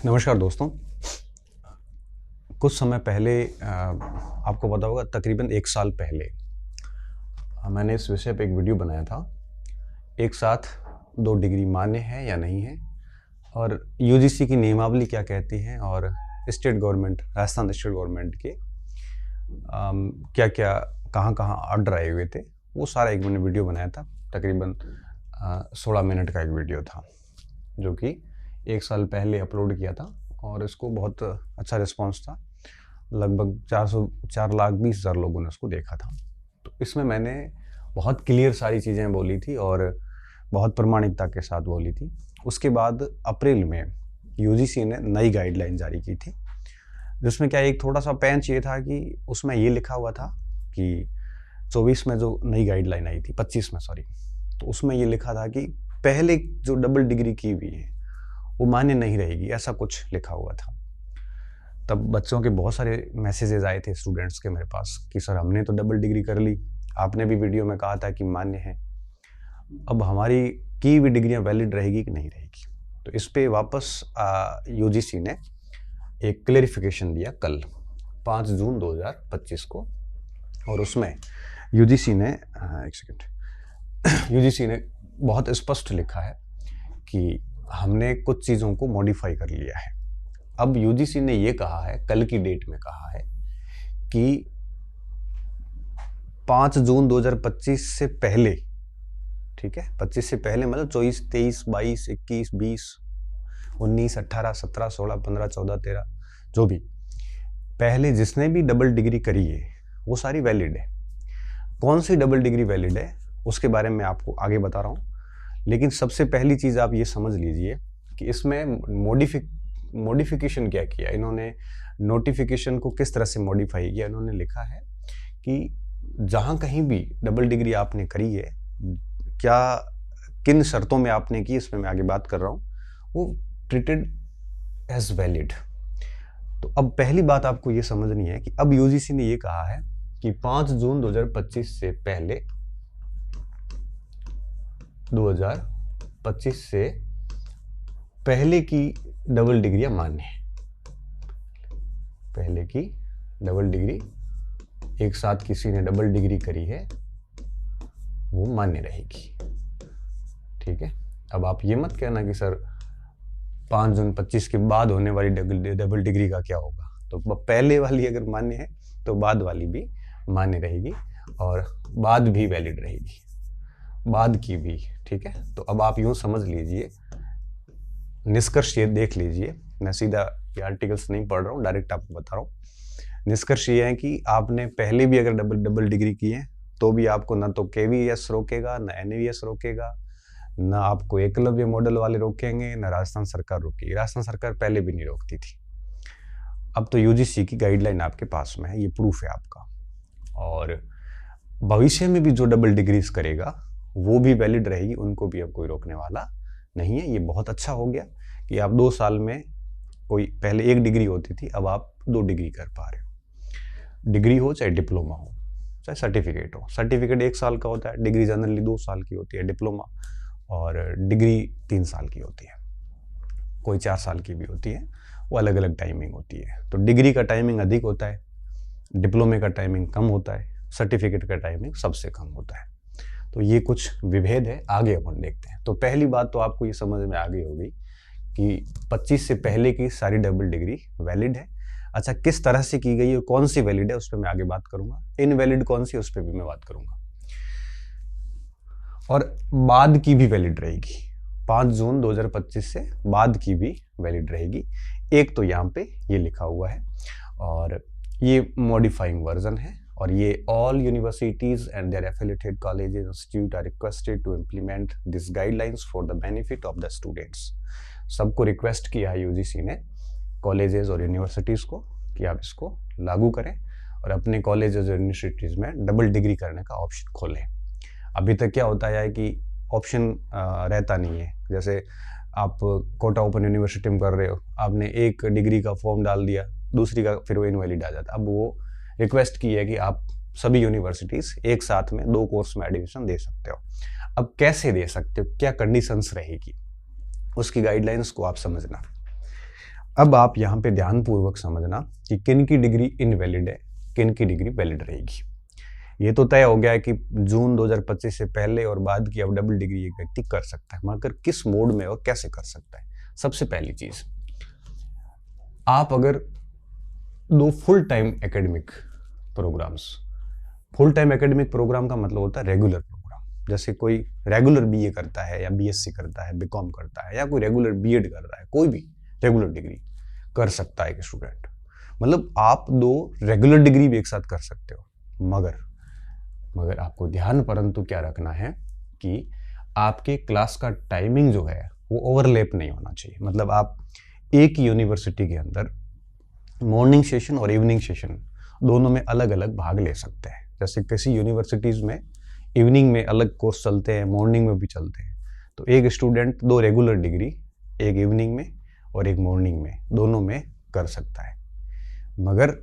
नमस्कार दोस्तों। कुछ समय पहले आपको पता होगा तकरीबन 1 साल पहले मैंने इस विषय पे एक वीडियो बनाया था। एक साथ 2 डिग्री मान्य है या नहीं है, और यूजीसी की नियमावली क्या कहती है, और state government, Rajasthan state government के क्या क्या कहाँ ऑर्डर आए हुए थे, वो सारा एक मैंने वीडियो बनाया था। तकरीबन 16 मिनट का एक वीडियो था जो कि 1 साल पहले अपलोड किया था, और इसको बहुत अच्छा रिस्पांस था। लगभग 4,20,000 लोगों ने उसको देखा था। तो इसमें मैंने बहुत क्लियर सारी चीज़ें बोली थी और बहुत प्रामाणिकता के साथ बोली थी। उसके बाद अप्रैल में यूजीसी ने नई गाइडलाइन जारी की थी, जिसमें क्या एक थोड़ा सा पेंच ये था कि उसमें ये लिखा हुआ था कि 24 में जो नई गाइडलाइन आई थी, 25 में सॉरी, तो उसमें ये लिखा था कि पहले जो डबल डिग्री की हुई है वो मान्य नहीं रहेगी, ऐसा कुछ लिखा हुआ था। तब बच्चों के बहुत सारे मैसेजेस आए थे स्टूडेंट्स के मेरे पास कि सर हमने तो डबल डिग्री कर ली, आपने भी वीडियो में कहा था कि मान्य है, अब हमारी की हुई डिग्रियां वैलिड रहेगी कि नहीं रहेगी। तो इस पे वापस यूजीसी ने एक क्लेरिफिकेशन दिया कल 5 जून 2025 को, और उसमें यूजीसी ने यूजीसी ने बहुत स्पष्ट लिखा है कि हमने कुछ चीज़ों को मॉडिफाई कर लिया है। अब यूजीसी ने ये कहा है, कल की डेट में कहा है कि 5 जून 2025 से पहले, ठीक है, 25 से पहले मतलब 24, 23, 22, 21, 20, 19, 18, 17, 16, 15, 14, 13, जो भी पहले जिसने भी डबल डिग्री करी है वो सारी वैलिड है। कौन सी डबल डिग्री वैलिड है उसके बारे में आपको आगे बता रहा हूँ, लेकिन सबसे पहली चीज़ आप ये समझ लीजिए कि इसमें मॉडिफिकेशन क्या किया इन्होंने, नोटिफिकेशन को किस तरह से मॉडिफाई किया। इन्होंने लिखा है कि जहाँ कहीं भी डबल डिग्री आपने करी है, क्या किन शर्तों में आपने की, इसमें मैं आगे बात कर रहा हूँ, वो ट्रीटेड एज वैलिड। तो अब पहली बात आपको ये समझनी है कि अब यूजीसी ने ये कहा है कि 5 जून 2025 से पहले, 2025 से पहले की डबल डिग्रियां मान्य है। पहले की डबल डिग्री, एक साथ किसी ने डबल डिग्री करी है, वो मान्य रहेगी। ठीक है। अब आप ये मत कहना कि सर 5 जून 25 के बाद होने वाली डबल डिग्री का क्या होगा। तो पहले वाली अगर मान्य है तो बाद वाली भी मान्य रहेगी, और बाद भी वैलिड रहेगी, बाद की भी। ठीक है। तो अब आप यूं समझ लीजिए, निष्कर्ष ये देख लीजिए, मैं सीधा ये आर्टिकल्स नहीं पढ़ रहा हूँ, डायरेक्ट आपको बता रहा हूँ। निष्कर्ष ये है कि आपने पहले भी अगर डबल डिग्री की है तो भी आपको ना तो केवीएस रोकेगा, ना एनवीएस रोकेगा, ना आपको एकलव्य मॉडल वाले रोकेंगे, ना राजस्थान सरकार रोकेगी। राजस्थान सरकार पहले भी नहीं रोकती थी। अब तो यूजीसी की गाइडलाइन आपके पास में है, ये प्रूफ है आपका। और भविष्य में भी जो डबल डिग्रीज करेगा वो भी वैलिड रहेगी, उनको भी अब कोई रोकने वाला नहीं है। ये बहुत अच्छा हो गया कि आप 2 साल में, कोई पहले 1 डिग्री होती थी, अब आप 2 डिग्री कर पा रहे हो। डिग्री हो चाहे डिप्लोमा हो चाहे सर्टिफिकेट हो। सर्टिफिकेट 1 साल का होता है, डिग्री जनरली 2 साल की होती है डिप्लोमा, और डिग्री 3 साल की होती है, कोई 4 साल की भी होती है, वो अलग अलग टाइमिंग होती है। तो डिग्री का टाइमिंग अधिक होता है, डिप्लोमे का टाइमिंग कम होता है, सर्टिफिकेट का टाइमिंग सबसे कम होता है। तो ये कुछ विभेद है, आगे अपन देखते हैं। तो पहली बात तो आपको ये समझ में आ गई होगी कि 25 से पहले की सारी डबल डिग्री वैलिड है। अच्छा, किस तरह से की गई और कौन सी वैलिड है उस पर मैं आगे बात करूंगा, इनवैलिड कौन सी उस पर भी मैं बात करूंगा, और बाद की भी वैलिड रहेगी। 5 जून 2025 से बाद की भी वैलिड रहेगी। एक तो यहाँ पे ये लिखा हुआ है, और ये मॉडिफाइंग वर्जन है, और ये all universities and their affiliated colleges institute are requested to implement this guidelines for the benefit of the students. सबको रिक्वेस्ट किया है यूजीसी ने, कॉलेजेस और यूनिवर्सिटीज़ को, कि आप इसको लागू करें और अपने कॉलेजेस और यूनिवर्सिटीज़ में डबल डिग्री करने का ऑप्शन खोलें। अभी तक क्या होता है कि ऑप्शन रहता नहीं है। जैसे आप कोटा ओपन यूनिवर्सिटी में कर रहे हो, आपने 1 डिग्री का फॉर्म डाल दिया, दूसरी का फिर वो इनवैलिड आ जाता। अब वो रिक्वेस्ट की है कि आप सभी यूनिवर्सिटीज़ एक साथ में 2 कोर्स में एडमिशन दे सकते हो। अब कैसे दे सकते हो, क्या कंडीशंस रहेगी, उसकी गाइडलाइंस को आप समझना। अब आप यहाँ पे ध्यानपूर्वक समझना कि किन की डिग्री इनवैलिड है, किन की डिग्री वैलिड रहेगी। ये तो तय हो गया है कि जून 2025 से पहले और बाद की अब डबल डिग्री एक व्यक्ति कर सकता है, मगर किस मोड में और कैसे कर सकता है। सबसे पहली चीज, आप अगर दो full time academic programmes, full time academic programme का मतलब होता है रेगुलर प्रोग्राम, जैसे कोई रेगुलर बीए करता है या बीएससी करता है, बीकॉम करता है, या कोई रेगुलर बीएड कर रहा है, कोई भी रेगुलर डिग्री कर सकता है एक स्टूडेंट। मतलब आप दो रेगुलर डिग्री भी एक साथ कर सकते हो, मगर आपको ध्यान परंतु क्या रखना है कि आपके क्लास का टाइमिंग जो है वो ओवरलैप नहीं होना चाहिए। मतलब आप एक ही यूनिवर्सिटी के अंदर मॉर्निंग सेशन और इवनिंग सेशन दोनों में अलग अलग भाग ले सकते हैं। जैसे किसी यूनिवर्सिटीज़ में इवनिंग में अलग कोर्स चलते हैं, मॉर्निंग में भी चलते हैं, तो एक स्टूडेंट दो रेगुलर डिग्री, एक इवनिंग में और एक मॉर्निंग में, दोनों में कर सकता है। मगर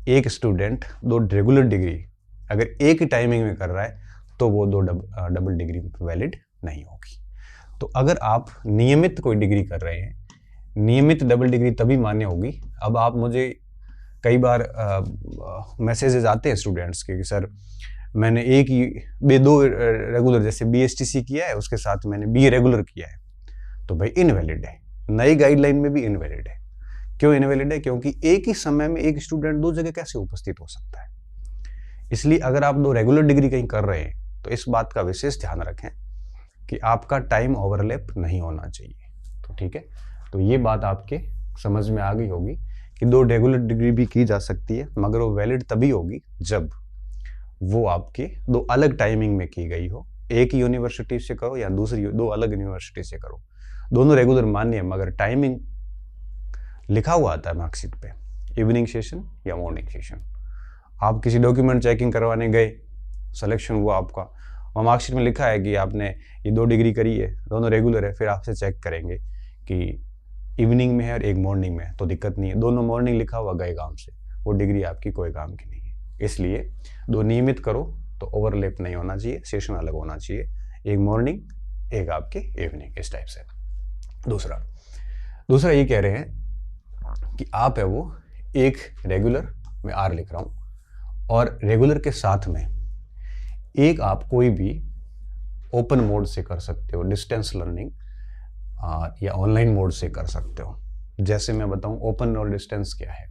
एक स्टूडेंट दो रेगुलर डिग्री अगर एक ही टाइमिंग में कर रहा है तो वो दो डबल डिग्री वैलिड नहीं होगी। तो अगर आप नियमित कोई डिग्री कर रहे हैं, नियमित डबल डिग्री तभी मान्य होगी। अब आप मुझे कई बार मैसेजेस आते हैं स्टूडेंट्स के कि सर मैंने एक ही दो रेगुलर, जैसे बीएसटीसी किया है उसके साथ मैंने बीए रेगुलर किया है, तो भाई इनवैलिड है। नई गाइडलाइन में भी इनवैलिड है। क्यों इनवैलिड है? क्योंकि एक ही समय में एक स्टूडेंट दो जगह कैसे उपस्थित हो सकता है। इसलिए अगर आप दो रेगुलर डिग्री कहीं कर रहे हैं तो इस बात का विशेष ध्यान रखें कि आपका टाइम ओवरलैप नहीं होना चाहिए। तो ठीक है, तो ये बात आपके समझ में आ गई होगी कि दो रेगुलर डिग्री भी की जा सकती है, मगर वो वैलिड तभी होगी जब वो आपके दो अलग टाइमिंग में की गई हो। एक ही यूनिवर्सिटी से करो या दूसरी दो अलग यूनिवर्सिटी से करो, दोनों रेगुलर मान्य है, मगर टाइमिंग लिखा हुआ आता है मार्कशीट पे, इवनिंग सेशन या मॉर्निंग सेशन। आप किसी डॉक्यूमेंट चेकिंग करवाने गए, सिलेक्शन हुआ आपका, और मार्कशीट में लिखा है कि आपने ये दो डिग्री करी है, दोनों रेगुलर है, फिर आपसे चेक करेंगे कि इवनिंग में है और एक मॉर्निंग में है, तो दिक्कत नहीं है। दोनों मॉर्निंग लिखा हुआ गए काम से, वो डिग्री आपकी कोई काम की नहीं है। इसलिए दो नियमित करो तो ओवरलैप नहीं होना चाहिए, सेशन अलग होना चाहिए, एक मॉर्निंग एक आपके इवनिंग, इस टाइप से। दूसरा ये कह रहे हैं कि आप है वो एक रेगुलर, मैं आर लिख रहा हूँ, और रेगुलर के साथ में एक आप कोई भी ओपन मोड से कर सकते हो, डिस्टेंस लर्निंग या ऑनलाइन मोड से कर सकते हो। जैसे मैं बताऊं ओपन और डिस्टेंस क्या है।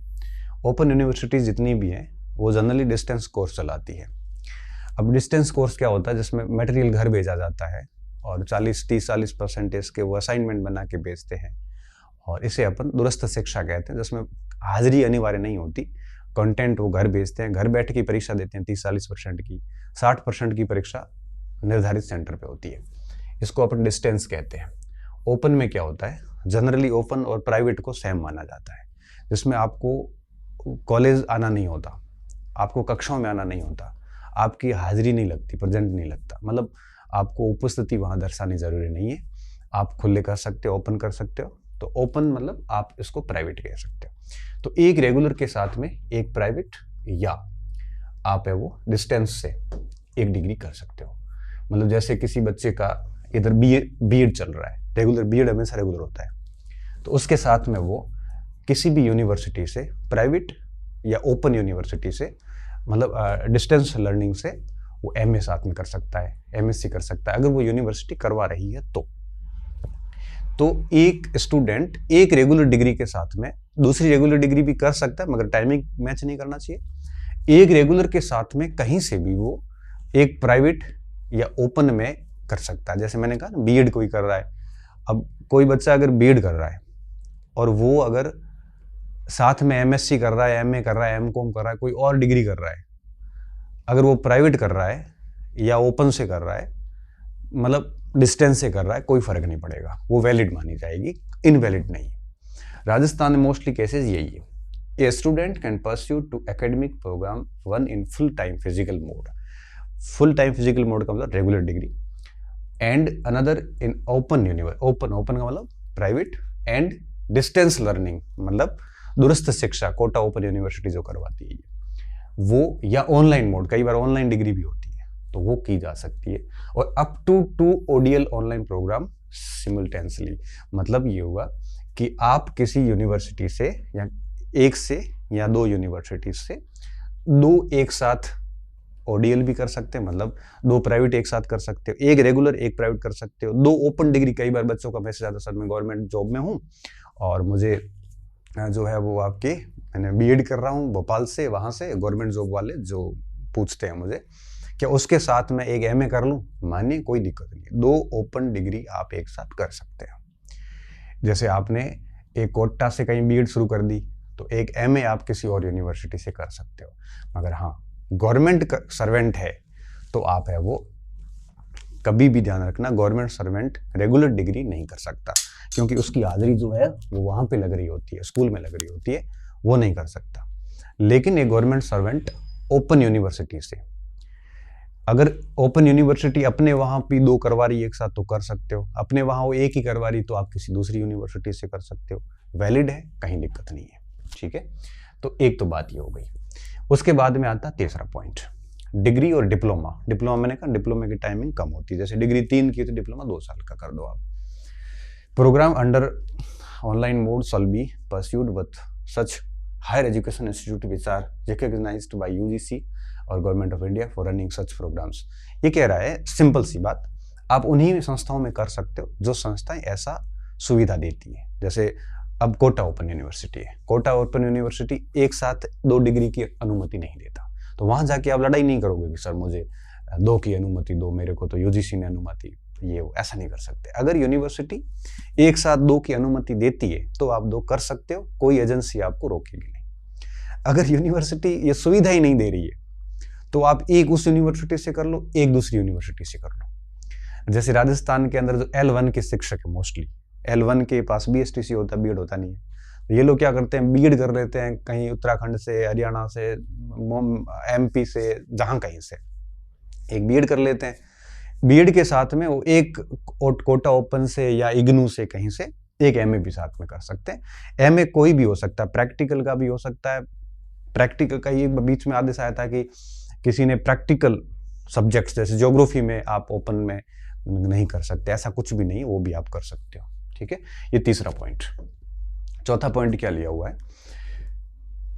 ओपन यूनिवर्सिटीज जितनी भी हैं वो जनरली डिस्टेंस कोर्स चलाती है। अब डिस्टेंस कोर्स क्या होता है? जिसमें मटेरियल घर भेजा जाता है और 40-30-40% के वो असाइनमेंट बना के भेजते हैं, और इसे अपन दूरस्थ शिक्षा कहते हैं, जिसमें हाजिरी अनिवार्य नहीं होती, कंटेंट वो घर भेजते हैं, घर बैठ के परीक्षा देते हैं 30-40% की, 60% की परीक्षा निर्धारित सेंटर पे होती है। इसको अपन डिस्टेंस कहते हैं। ओपन में क्या होता है? जनरली ओपन और प्राइवेट को सेम माना जाता है, जिसमें आपको कॉलेज आना नहीं होता, आपको कक्षाओं में आना नहीं होता, आपकी हाजिरी नहीं लगती, प्रेजेंट नहीं लगता, मतलब आपको उपस्थिति वहाँ दर्शानी जरूरी नहीं है, आप खुले कर सकते हो, ओपन कर सकते हो। तो ओपन मतलब आप इसको प्राइवेट कह सकते हो। तो एक रेगुलर के साथ में एक प्राइवेट या आप है वो डिस्टेंस से एक डिग्री कर सकते हो। मतलब जैसे किसी बच्चे का इधर बीएड चल रहा है, रेगुलर बीएड हमेशा रेगुलर होता है, तो उसके साथ में वो किसी भी यूनिवर्सिटी से, प्राइवेट या ओपन यूनिवर्सिटी से, मतलब डिस्टेंस लर्निंग से वो एमए साथ में कर सकता है, एमएससी कर सकता है, अगर वो यूनिवर्सिटी करवा रही है तो एक स्टूडेंट एक रेगुलर डिग्री के साथ में दूसरी रेगुलर डिग्री भी कर सकता है, मगर टाइमिंग मैच नहीं करना चाहिए। एक रेगुलर के साथ में कहीं से भी वो एक प्राइवेट या ओपन में कर सकता है। जैसे मैंने कहा ना, बीएड कोई कर रहा है, अब कोई बच्चा अगर बीएड कर रहा है और वो अगर साथ में एमएससी कर रहा है, एमए कर रहा है, एमकॉम कर रहा है, कोई और डिग्री कर रहा है, अगर वो प्राइवेट कर रहा है या ओपन से कर रहा है, मतलब डिस्टेंस से कर रहा है, कोई फर्क नहीं पड़ेगा, वो वैलिड मानी जाएगी, इनवैलिड नहीं। राजस्थान में मोस्टली केसेस यही है। A student can pursue two academic programme one in full time physical mode. Full time physical mode का मतलब regular degree, and another in open open का मतलब प्राइवेट, एंड डिस्टेंस लर्निंग मतलब दूरस्थ शिक्षा, कोटा ओपन यूनिवर्सिटी जो करवाती है वो, या ऑनलाइन मोड, कई बार ऑनलाइन डिग्री भी होती है, तो वो की जा सकती है। और up to 2 ODL online programme simultaneously, मतलब ये हुआ कि आप किसी यूनिवर्सिटी से या एक से या दो यूनिवर्सिटी से दो एक साथ ओडीएल भी कर सकते हैं, मतलब दो प्राइवेट एक साथ कर सकते हो, एक रेगुलर एक प्राइवेट कर सकते हो, दो ओपन डिग्री। कई बार बच्चों का मैसेज आता, सर मैं गवर्नमेंट जॉब में हूँ और मुझे जो है वो आपके मैंने बीएड कर रहा हूँ भोपाल से, वहाँ से गवर्नमेंट जॉब वाले जो पूछते हैं मुझे क्या उसके साथ मैं एक एमए कर लूँ, मानिए कोई दिक्कत नहीं है, दो ओपन डिग्री आप एक साथ कर सकते हो। जैसे आपने एक कोटा से कहीं बीएड शुरू कर दी तो एक एमए आप किसी और यूनिवर्सिटी से कर सकते हो। मगर हाँ, गवर्नमेंट सर्वेंट है तो आप है वो कभी भी ध्यान रखना, गवर्नमेंट सर्वेंट रेगुलर डिग्री नहीं कर सकता, क्योंकि उसकी हाजिरी जो है वो वहाँ पे लग रही होती है, स्कूल में लग रही होती है, वो नहीं कर सकता। लेकिन एक गवर्नमेंट सर्वेंट ओपन यूनिवर्सिटी से, अगर ओपन यूनिवर्सिटी अपने वहाँ भी दो करवा रही एक साथ तो कर सकते हो, अपने वहाँ वो एक ही करवा रही तो आप किसी दूसरी यूनिवर्सिटी से कर सकते हो, वैलिड है, कहीं दिक्कत नहीं है। ठीक है, तो एक तो बात ये हो गई। उसके बाद में आता तीसरा पॉइंट, डिग्री और डिप्लोमा। डिप्लोमा मैंने कहा डिप्लोमा की टाइमिंग कम होती है, जैसे डिग्री 3 की तो डिप्लोमा 2 साल का कर दो आप। Programme under online mode shall be pursued with such higher education institute which are recognised by UGC और government of India for running such programmes. ये कह रहा है सिंपल सी बात, आप उन्हीं संस्थाओं में कर सकते हो जो संस्थाएं ऐसा सुविधा देती है। जैसे अब कोटा ओपन यूनिवर्सिटी है, कोटा ओपन यूनिवर्सिटी एक साथ 2 डिग्री की अनुमति नहीं देता, तो वहां जाके आप लड़ाई नहीं करोगे कि सर मुझे 2 की अनुमति दो, मेरे को तो यूजीसी ने अनुमति, ये ऐसा नहीं कर सकते। अगर यूनिवर्सिटी एक साथ 2 की अनुमति देती है तो आप 2 कर सकते हो, कोई एजेंसी आपको रोकेगी नहीं। अगर यूनिवर्सिटी ये सुविधा ही नहीं दे रही है तो आप एक उस यूनिवर्सिटी से कर लो, एक दूसरी यूनिवर्सिटी से कर लो। जैसे राजस्थान के अंदर जो L1 के शिक्षक है, मोस्टली L1 के पास बीएसटीसी होता है, बीएड होता नहीं है, तो ये लोग क्या करते हैं, बीएड कर लेते हैं कहीं उत्तराखंड से, हरियाणा से, एमपी से, जहां कहीं से एक बीएड कर लेते हैं। बीएड के साथ में वो एक कोटा ओपन से या इग्नू से कहीं से एक एमए भी साथ में कर सकते हैं। एमए कोई भी हो सकता है, प्रैक्टिकल का भी हो सकता है। प्रैक्टिकल का ये बीच में आदेश आया था कि किसी ने प्रैक्टिकल सब्जेक्ट्स जैसे ज्योग्राफी में आप ओपन में नहीं कर सकते, ऐसा कुछ भी नहीं, वो भी आप कर सकते हो। ठीक है, ये तीसरा पॉइंट। चौथा पॉइंट क्या लिया हुआ है,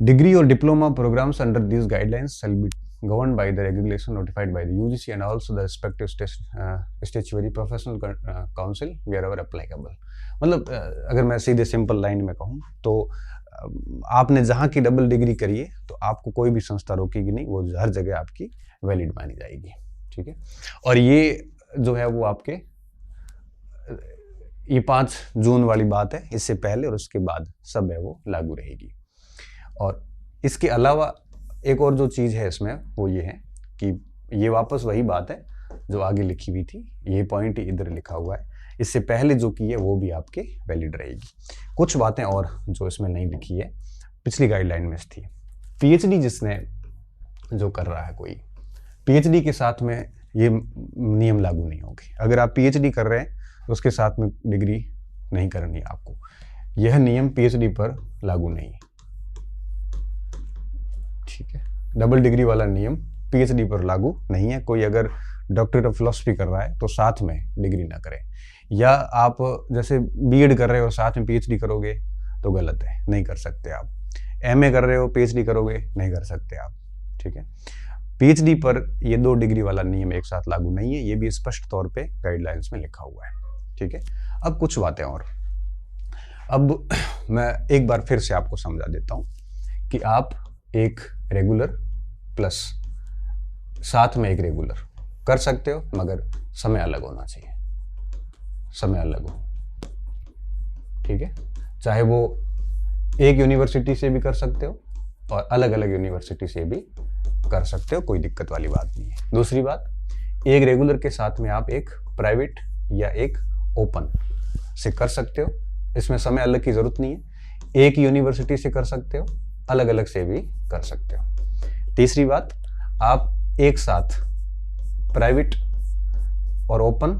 डिग्री और diploma programmes under this guidelines shall be governed by the regulation notified by the UGC and also the respective statutory professional council wherever applicable। मतलब अगर मैं सीधे सिंपल लाइन में कहूँ तो आपने जहाँ की डबल डिग्री करी है तो आपको कोई भी संस्था रोकेगी नहीं, वो हर जगह आपकी वैलिड मानी जाएगी। ठीक है, और ये जो है वो आपके ये 5 जून वाली बात है, इससे पहले और उसके बाद सब है वो लागू रहेगी। और इसके अलावा एक और जो चीज़ है इसमें वो ये है कि ये वापस वही बात है जो आगे लिखी हुई थी, ये पॉइंट इधर लिखा हुआ है, इससे पहले जो की है वो भी आपके वैलिड रहेगी। कुछ बातें और जो इसमें नहीं लिखी है पिछली गाइडलाइन में थी। पीएचडी जिसने जो कर रहा है कोई, पीएचडी के साथ में ये नियम लागू नहीं होंगे। अगर आप पीएचडी कर रहे हैं तो उसके साथ में डिग्री नहीं करनी आपको, यह नियम पीएचडी पर लागू नहीं है। ठीक है, डबल डिग्री वाला नियम पीएचडी पर लागू नहीं है। कोई अगर डॉक्टरेट ऑफ फिलॉसफी कर रहा है तो साथ में डिग्री ना करे, या आप जैसे बीएड कर रहे हो साथ में पीएचडी करोगे तो गलत है, नहीं कर सकते आप। एमए कर रहे हो पीएचडी करोगे, नहीं कर सकते आप। ठीक है, पीएचडी पर ये 2 डिग्री वाला नियम एक साथ लागू नहीं है, ये भी स्पष्ट तौर पे गाइडलाइंस में लिखा हुआ है। ठीक है, अब कुछ बातें और, अब मैं एक बार फिर से आपको समझा देता हूँ कि आप एक रेगुलर प्लस साथ में एक रेगुलर कर सकते हो, मगर समय अलग होना चाहिए, समय अलग हो। ठीक है, चाहे वो एक यूनिवर्सिटी से भी कर सकते हो और अलग अलग यूनिवर्सिटी से भी कर सकते हो, कोई दिक्कत वाली बात नहीं है। दूसरी बात, एक रेगुलर के साथ में आप एक प्राइवेट या एक ओपन से कर सकते हो, इसमें समय अलग की जरूरत नहीं है। एक यूनिवर्सिटी से कर सकते हो, अलग अलग से भी कर सकते हो। तीसरी बात, आप एक साथ प्राइवेट और ओपन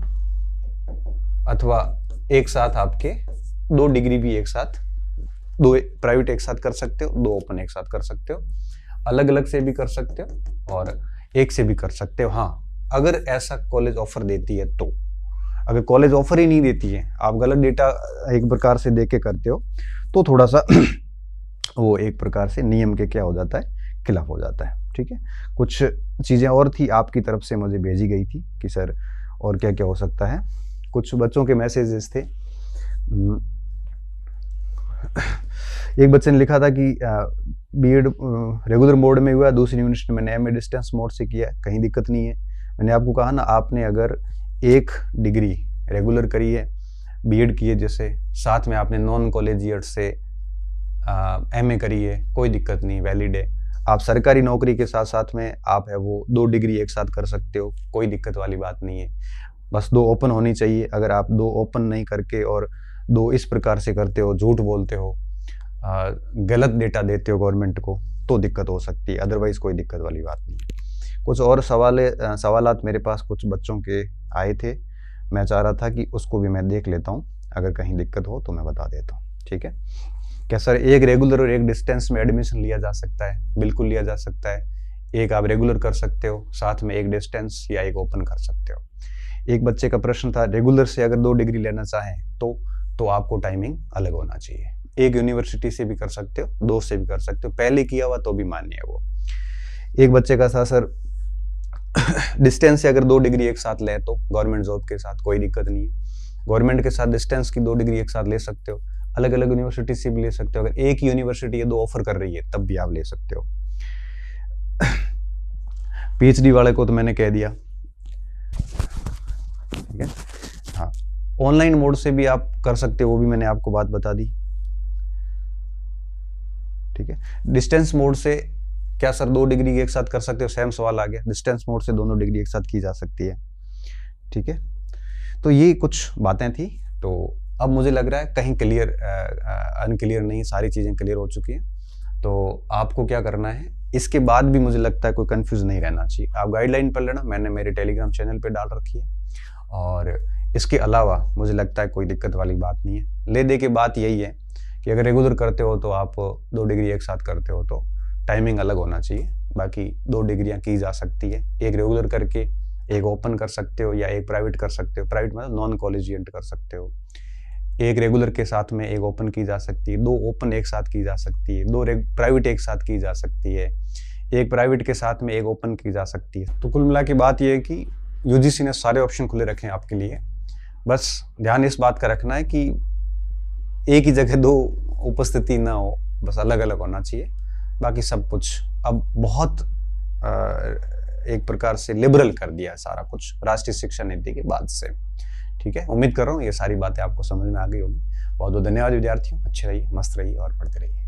अथवा एक साथ आपके 2 डिग्री भी एक साथ, 2 प्राइवेट एक साथ कर सकते हो, 2 ओपन एक साथ कर सकते हो, अलग अलग से भी कर सकते हो और एक से भी कर सकते हो। हाँ, अगर ऐसा कॉलेज ऑफर देती है तो अगर कॉलेज ऑफर ही नहीं देती है, आप गलत डेटा एक प्रकार से दे के करते हो, तो थोड़ा सा वो एक प्रकार से नियम के क्या हो जाता है, खिलाफ हो जाता है। ठीक है, कुछ चीज़ें और थी आपकी तरफ से मुझे भेजी गई थी कि सर और क्या क्या हो सकता है। कुछ बच्चों के मैसेजेस थे। एक बच्चे ने लिखा था कि बीएड रेगुलर मोड में हुआ, दूसरी यूनिवर्सिटी में एमए डिस्टेंस मोड से किया, कहीं दिक्कत नहीं है। मैंने आपको कहा ना, आपने अगर एक डिग्री रेगुलर करी है, बीएड की है, जैसे साथ में आपने नॉन कॉलेज ईयर से एमए करी है, कोई दिक्कत नहीं, वैलिड है। आप सरकारी नौकरी के साथ साथ में आप है वो 2 डिग्री एक साथ कर सकते हो, कोई दिक्कत वाली बात नहीं है। बस 2 ओपन होनी चाहिए। अगर आप 2 ओपन नहीं करके और 2 इस प्रकार से करते हो, झूठ बोलते हो, गलत डेटा देते हो गवर्नमेंट को, तो दिक्कत हो सकती है, अदरवाइज कोई दिक्कत वाली बात नहीं। कुछ और सवालात मेरे पास कुछ बच्चों के आए थे, मैं चाह रहा था कि उसको भी मैं देख लेता हूँ, अगर कहीं दिक्कत हो तो मैं बता देता हूँ। ठीक है, क्या सर एक रेगुलर और एक डिस्टेंस में एडमिशन लिया जा सकता है? बिल्कुल लिया जा सकता है। एक आप रेगुलर कर सकते हो, साथ में एक डिस्टेंस या एक ओपन कर सकते हो। एक बच्चे का प्रश्न था, रेगुलर से अगर 2 डिग्री लेना चाहें तो आपको टाइमिंग अलग होना चाहिए। एक यूनिवर्सिटी से भी कर सकते हो, 2 से भी कर सकते हो, पहले किया हुआ तो भी मान्य है वो। एक बच्चे का था, सर डिस्टेंस से अगर 2 डिग्री एक साथ ले तो गवर्नमेंट जॉब के साथ कोई दिक्कत नहीं है। गवर्नमेंट के साथ डिस्टेंस की 2 डिग्री एक साथ ले सकते हो, अलग अलग यूनिवर्सिटी से भी ले सकते हो। अगर एक यूनिवर्सिटी ये 2 ऑफर कर रही है तब भी आप ले सकते हो। पीएचडी वाले को तो मैंने कह दिया। ठीक है, हाँ, ऑनलाइन मोड से भी आप कर सकते हो, वो भी मैंने आपको बात बता दी। ठीक है, डिस्टेंस मोड से क्या सर 2 डिग्री एक साथ कर सकते हो? सेम सवाल आ गया। डिस्टेंस मोड से दोनों डिग्री एक साथ की जा सकती है। ठीक है, तो ये कुछ बातें थी। तो अब मुझे लग रहा है कहीं क्लियर अनक्लियर नहीं, सारी चीज़ें क्लियर हो चुकी हैं। तो आपको क्या करना है, इसके बाद भी मुझे लगता है कोई कंफ्यूज नहीं रहना चाहिए। आप गाइडलाइन पढ़ लेना, मैंने मेरे टेलीग्राम चैनल पे डाल रखी है। और इसके अलावा मुझे लगता है कोई दिक्कत वाली बात नहीं है। ले दे के बात यही है कि अगर रेगुलर करते हो तो आप 2 डिग्री एक साथ करते हो तो टाइमिंग अलग होना चाहिए। बाकी 2 डिग्रियाँ की जा सकती है, एक रेगुलर करके एक ओपन कर सकते हो या एक प्राइवेट कर सकते हो। प्राइवेट मतलब नॉन कॉलेजिएंट कर सकते हो। एक रेगुलर के साथ में एक ओपन की जा सकती है, 2 ओपन एक साथ की जा सकती है, 2 प्राइवेट एक साथ की जा सकती है, एक प्राइवेट के साथ में एक ओपन की जा सकती है। तो कुल मिला के बात यह है कि यूजीसी ने सारे ऑप्शन खुले रखे हैं आपके लिए। बस ध्यान इस बात का रखना है कि एक ही जगह 2 उपस्थिति ना हो, बस अलग अलग होना चाहिए। बाकी सब कुछ अब बहुत एक प्रकार से लिबरल कर दिया है सारा कुछ राष्ट्रीय शिक्षा नीति के बाद से। ठीक है, उम्मीद कर रहा हूँ ये सारी बातें आपको समझ में आ गई होगी। बहुत बहुत धन्यवाद विद्यार्थियों, अच्छे रहिए, मस्त रहिए और पढ़ते रहिए।